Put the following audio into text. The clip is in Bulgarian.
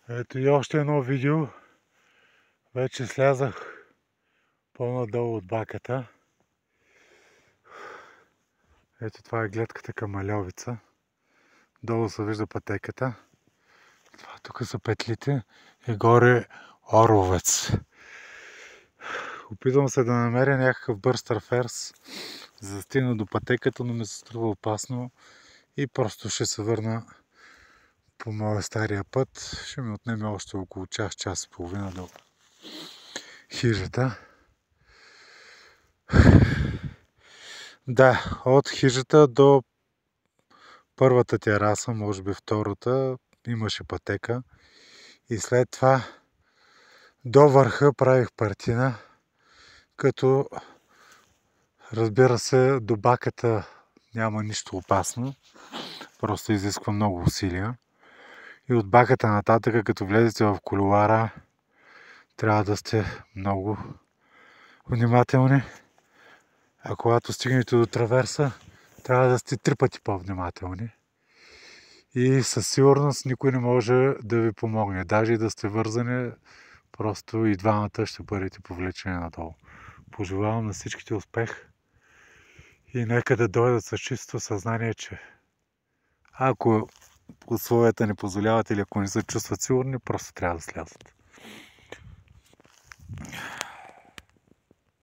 Ето и още едно видео. Вече слязах по-надолу от баката. Ето това е гледката към Мальовица. Долу се вижда пътеката. Това тук са петлите и горе Орловец. Опитвам се да намеря някакъв бърз траферс, за да стигна до пътеката, но ми се струва опасно и просто ще се върна по моя стария път. Ще ми отнеме още около час и половина до хижата. Да, от хижата до първата тераса, може би втората, имаше пътека. И след това до върха правих партина, като разбира се до баката няма нищо опасно, просто изисква много усилия. И от баката нататък, като влезете в коловара, трябва да сте много внимателни. А когато стигнете до траверса, трябва да сте 3 пъти по-внимателни. И със сигурност никой не може да ви помогне. Даже и да сте вързани, просто и двамата ще бъдете повлечени надолу. Пожелавам на всичките успех и нека да дойдат с чисто съзнание, че ако условията не позволяват или ако не се чувстват сигурни, просто трябва да слязат.